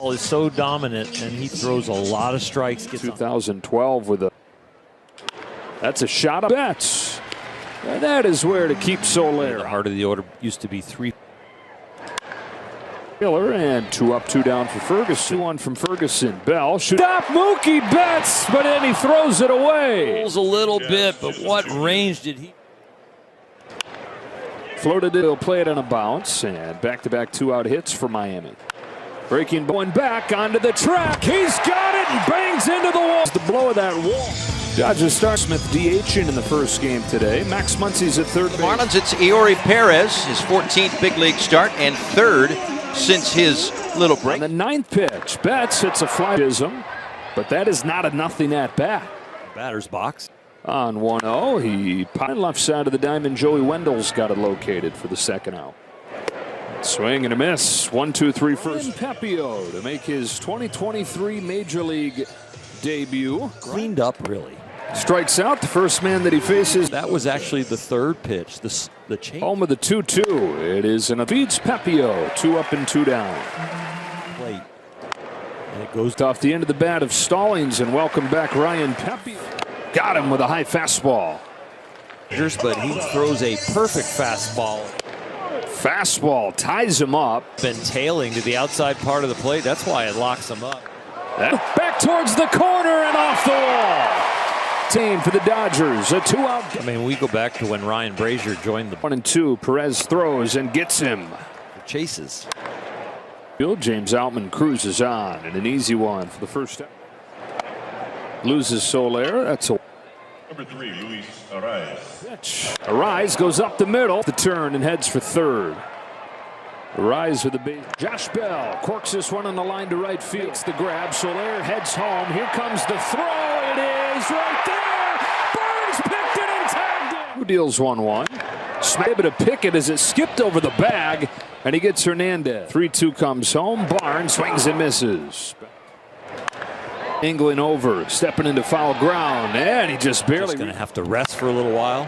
Is so dominant, and he throws a lot of strikes. 2012 with a. That's a shot of Betts. And that is where to keep Soler. The heart of the order used to be 3. Miller and 2 up, 2 down for Ferguson. 2-1 from Ferguson. Bell should stop Mookie Betts, but then he throws it away. Pulls a little bit, but what range did he? Floated it. He'll play it on a bounce, and back-to-back 2-out hits for Miami. Breaking, going back onto the track. He's got it and bangs into the wall. The blow of that wall. Dodgers start Smith DHing in the first game today. Max Muncy's at third base. Marlins, it's Eori Perez, his 14th big league start and 3rd since his little break. On the 9th pitch, Betts hits a flyism, but that is not a nothing at bat. Batter's box. On 1-0, he popped left side of the diamond. Joey Wendell's got it located for the second out. Swing and a miss. 1-2-3 first. Pepio to make his 2023 Major League debut. Cleaned up, really. Strikes out the first man that he faces. That was actually the 3rd pitch. The change. Home of the 2-2. It is an feeds Pepio. 2 up and 2 down. Plate. And it goes off the end of the bat of Stallings, and welcome back Ryan Pepio. Got him with a high fastball. But he throws a perfect fastball. Fastball ties him up. Been tailing to the outside part of the plate. That's why it locks him up. Back towards the corner and off the wall. For the Dodgers, a 2-out. I mean, we go back to when Ryan Brazier joined the 1-2. Perez throws and gets him. Chases. James Outman cruises on, and an easy one for the first out. Loses Soler. That's a number 3, Luis Arraez. Pitch. Arraez goes up the middle. The turn and heads for third. Arraez with the base. Josh Bell corks this one on the line to right field. Makes the grab. Soler heads home. Here comes the throw. It is right there. Burns picked it and tagged it. Who deals 1-1? Able to pick it as it skipped over the bag, and he gets Hernandez. 3-2 comes home. Barnes swings and misses. Angling over, stepping into foul ground, and he just barely. Going to have to rest for a little while.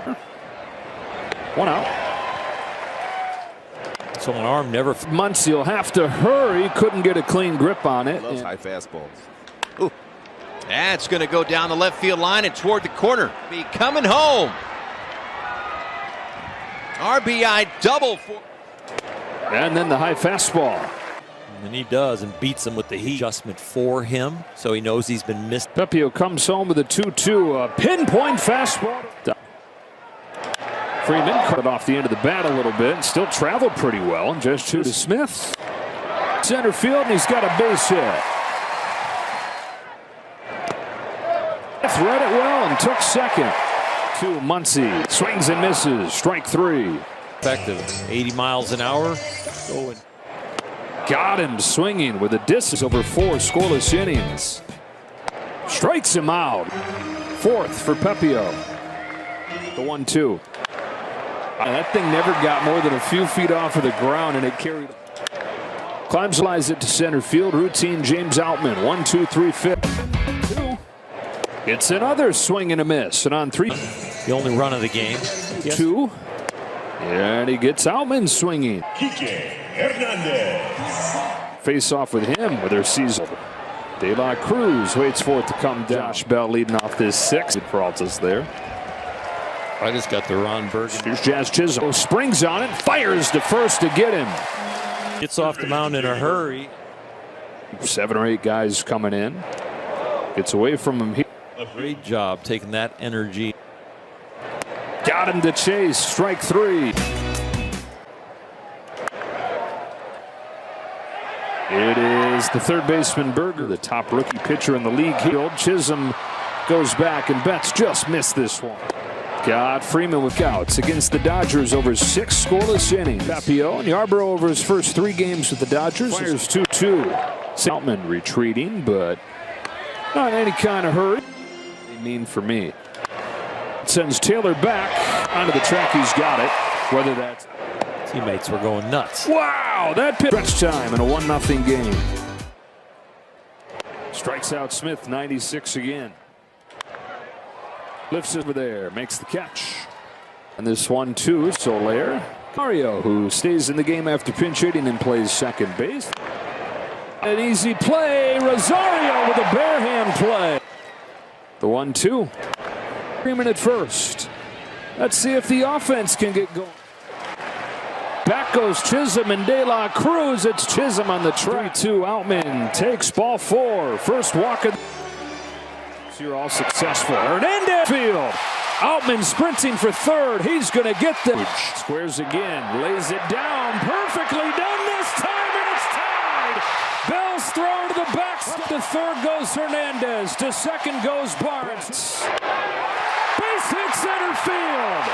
1 out. So an arm never. Muncy will have to hurry. Couldn't get a clean grip on it. Loves high fastballs. Ooh. That's going to go down the left field line and toward the corner. Be coming home. RBI double for. And then the high fastball. And he does, and beats him with the heat adjustment for him, so he knows he's been missed. Pepio comes home with a 2-2, a pinpoint fastball. Freeman cut it off the end of the bat a little bit and still traveled pretty well. And just 2 to Smith. Center field, and he's got a base hit. Read it well and took second. To Muncy. Swings and misses. Strike 3. Effective. 80 miles an hour. Going. Got him swinging with a distance over 4 scoreless innings. Strikes him out. 4th for Pepio. The 1-2. That thing never got more than a few feet off of the ground, and it carried. Climbs it to center field. Routine James Outman. 1-2-3 fifth. 2. It's another swing and a miss. And on 3. The only run of the game. 2. And he gets Outman swinging. Face off with him with their season. De La Cruz waits for it to come down. Josh Bell leading off this 6th. Peralta's there. I just got the Ron Burgundy. Here's Jazz Chisholm. Springs on it. Fires to first to get him. Gets off the mound in a hurry. 7 or 8 guys coming in. Gets away from him here. Great job taking that energy. Got him to chase. Strike 3. It is the third baseman Berger, the top rookie pitcher in the league. Chisholm goes back, and Betts just missed this one. Got Freeman with outs against the Dodgers over 6 scoreless innings. Pepio and Yarbrough over his first 3 games with the Dodgers. Fires 2-2. Saltman retreating, but not in any kind of hurry. Mean for me. Sends Taylor back onto the track. He's got it. Whether that's teammates were going nuts. Wow, that pitch. Stretch time in a 1-0 game. Strikes out Smith, 96 again. Lifts over there, makes the catch. And this 1-2, Soler. Mario, who stays in the game after pinch hitting and plays second base. An easy play. Rosario with a bare hand play. The 1-2. Freeman at first. Let's see if the offense can get going. Back goes Chisholm and De La Cruz. It's Chisholm on the track. 3-2. Outman takes ball 4. First walk of. So you're all successful. Hernandez field. Outman sprinting for third. He's going to get the. Squares again. Lays it down. Perfectly done this time, and it's tied. Bell's thrown to the back. To third goes Hernandez. To second goes Barnes. Base hit center field.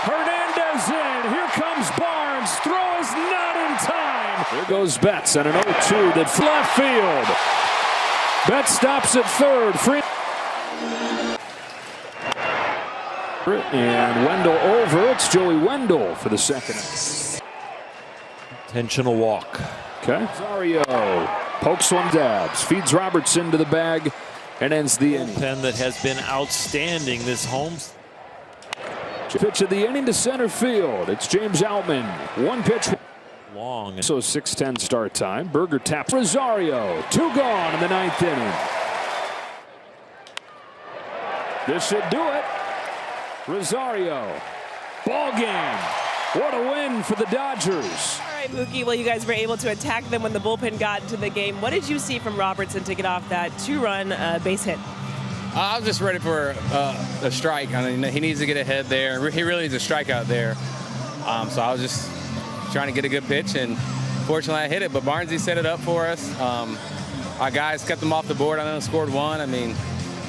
Hernandez in. Here comes Barnes. Throw is not in time. There goes Betts and an 0-2 that left field. Betts stops at third. Free. And Wendell over. It's Joey Wendell for the second. Intentional walk. Okay. Rosario pokes one, dabs, feeds Robertson to the bag, and ends the inning. Pen that has been outstanding this home. Pitch of the inning to center field. It's James Outman. One pitch. Long. So 6:10 start time. Berger taps Rosario. 2 gone in the 9th inning. This should do it. Rosario. Ball game. What a win for the Dodgers. All right, Mookie. Well, you guys were able to attack them when the bullpen got into the game. What did you see from Robertson to get off that 2-run base hit? I was just ready for a strike. I mean, he needs to get ahead there. He really needs a strikeout there. So I was just trying to get a good pitch, and fortunately I hit it. But Barnesy set it up for us. Our guys kept them off the board. I know scored 1. I mean,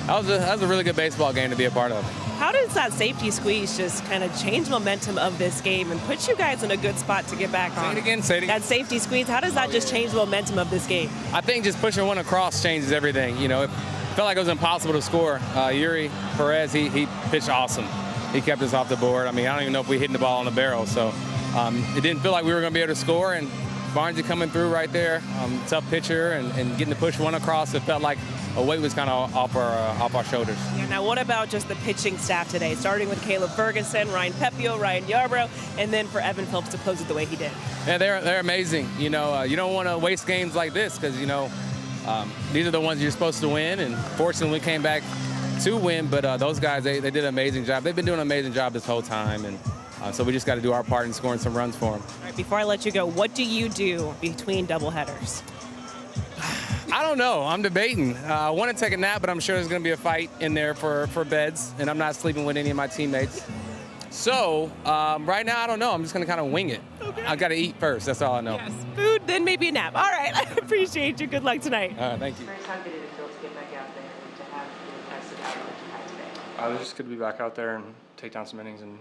that was a really good baseball game to be a part of. How does that safety squeeze just kind of change momentum of this game and put you guys in a good spot to get back on? Say it again, say it again. That safety squeeze, how does that just change the momentum of this game? I think just pushing one across changes everything. You know, it felt like it was impossible to score. Yuri Perez, he pitched awesome. He kept us off the board. I mean, I don't even know if we hit the ball on the barrel. So it didn't feel like we were going to be able to score. And Barnesy coming through right there, tough pitcher, and getting to push one across. It felt like a weight was kind of off our shoulders. Yeah, now what about just the pitching staff today, starting with Caleb Ferguson, Ryan Pepio, Ryan Yarbrough, and then for Evan Phillips to close it the way he did? Yeah, they're amazing. You know, you don't want to waste games like this because, you know, these are the ones you're supposed to win, and fortunately we came back to win, but those guys, they did an amazing job. They've been doing an amazing job this whole time, and so we just got to do our part in scoring some runs for them. All right, before I let you go, what do you do between doubleheaders? I don't know. I'm debating. I want to take a nap, but I'm sure there's going to be a fight in there for beds, and I'm not sleeping with any of my teammates. So right now, I don't know. I'm just going to kind of wing it. Okay. I got to eat first. That's all I know. Yes, food, then maybe a nap. All right, I appreciate you. Good luck tonight. Thank you. How did it feel to get back out there and to have the impressive output that you had today? I was just good to be back out there and take down some innings and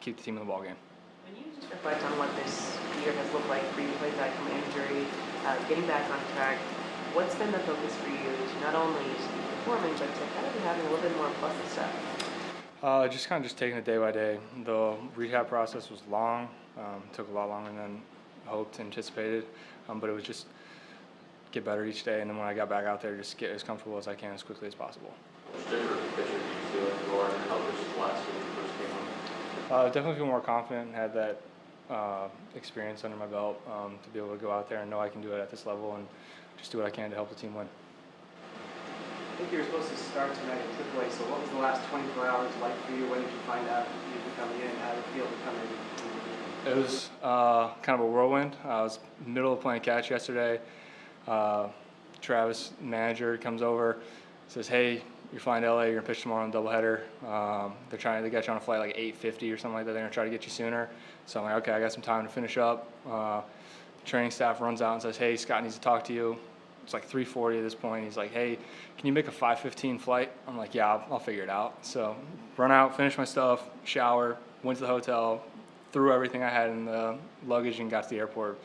keep the team in the ballgame. When you just reflect on what this year has looked like for you, played back from injury, getting back on track, what's been the focus for you to not only just be performing, but to kind of be having a little bit more pleasant stuff? Just kind of just taking it day by day. The rehab process was long, took a lot longer than hoped, anticipated, but it was just get better each day. And then when I got back out there, just get as comfortable as I can as quickly as possible. Which different pitcher do you feel like you are and how this last year when you first came on? Definitely feel more confident and had that experience under my belt to be able to go out there and know I can do it at this level and just do what I can to help the team win. I think you were supposed to start tonight at AAA, so what was the last 24 hours like for you? When did you find out you'd be coming in? How did it feel to come in? It was kind of a whirlwind. I was middle of playing catch yesterday. Travis, manager, comes over, says, "Hey, you're flying to LA. You're gonna pitch tomorrow on a doubleheader. They got you on a flight like 8:50 or something like that. They're gonna try to get you sooner." So I'm like, "Okay, I got some time to finish up." The training staff runs out and says, "Hey, Scott needs to talk to you." It's like 3:40 at this point. He's like, "Hey, can you make a 5:15 flight?" I'm like, "Yeah, I'll figure it out." So run out, finish my stuff, shower, went to the hotel, threw everything I had in the luggage and got to the airport.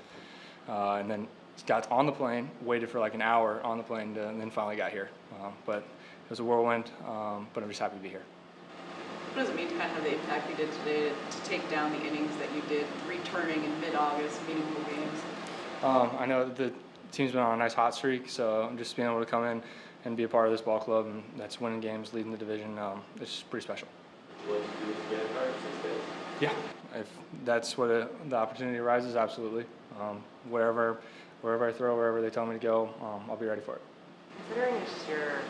And then got on the plane, waited for like an hour on the plane, and then finally got here. But it was a whirlwind, but I'm just happy to be here. What does it mean to kind of have the impact you did today to take down the innings that you did, returning in mid-August, meaningful games? I know that the team's been on a nice hot streak, so just being able to come in and be a part of this ball club, and that's winning games, leading the division, it's pretty special. What did you do to get it 6 days? Yeah, if that's where the opportunity arises, absolutely. Wherever wherever I throw, wherever they tell me to go, I'll be ready for it. Considering it's your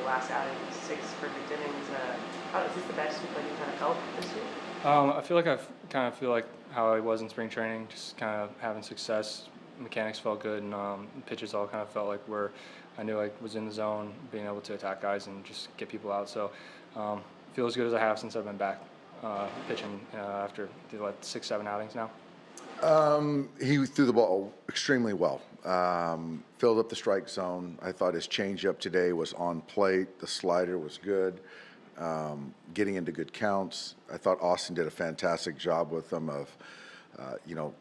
last outing, 6 perfect innings, is this the best you've kind of felt this year? I feel like feel like how I was in spring training, just kind of having success. Mechanics felt good, and pitches all kind of felt like where I knew I was in the zone, being able to attack guys and just get people out. So feel as good as I have since I've been back pitching after 6, 7 outings now. He threw the ball extremely well. Filled up the strike zone. I thought his changeup today was on plate. The slider was good. Getting into good counts. I thought Austin did a fantastic job with him of,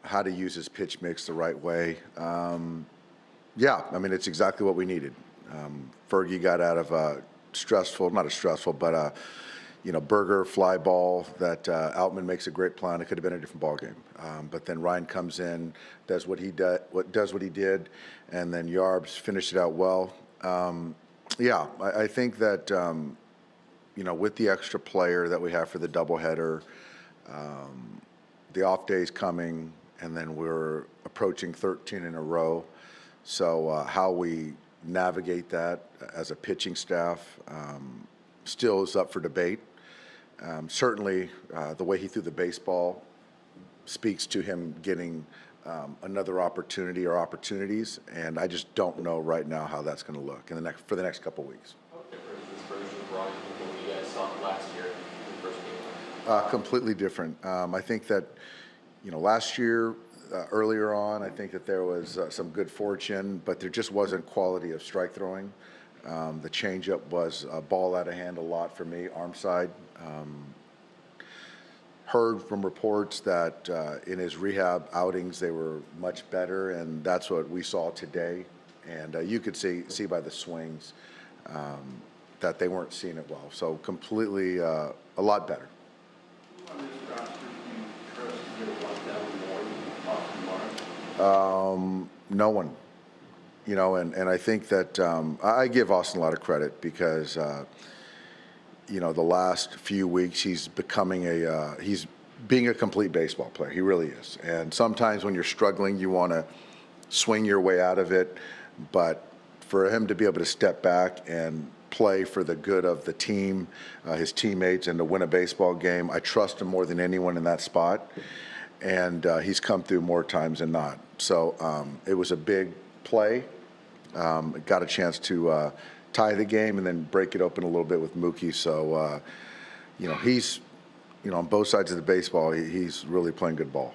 how to use his pitch mix the right way. Yeah, I mean, it's exactly what we needed. Fergie got out of a burger fly ball that Outman makes a great play on. It could have been a different ball game. But then Ryan comes in, does what he did, and then Yarbs finished it out well. I think that with the extra player that we have for the doubleheader, the off day's coming, and then we're approaching 13 in a row. So how we navigate that as a pitching staff still is up for debate. Certainly, the way he threw the baseball speaks to him getting another opportunity or opportunities, and I just don't know right now how that's going to look for the next couple of weeks. How different is this version of Ryan from what you guys saw last year in the first game? Completely different. I think that last year, earlier on, I think that there was some good fortune, but there just wasn't quality of strike throwing. The changeup was a ball out of hand a lot for me, arm side. Heard from reports that in his rehab outings they were much better, and that's what we saw today. And you could see by the swings that they weren't seeing it well. So completely a lot better. No one. And I think that I give Austin a lot of credit because, the last few weeks he's becoming he's being a complete baseball player. He really is. And sometimes when you're struggling, you want to swing your way out of it. But for him to be able to step back and play for the good of the team, his teammates, and to win a baseball game, I trust him more than anyone in that spot. And he's come through more times than not. So it was a big play. Got a chance to tie the game and then break it open a little bit with Mookie. So, he's, on both sides of the baseball, he's really playing good ball.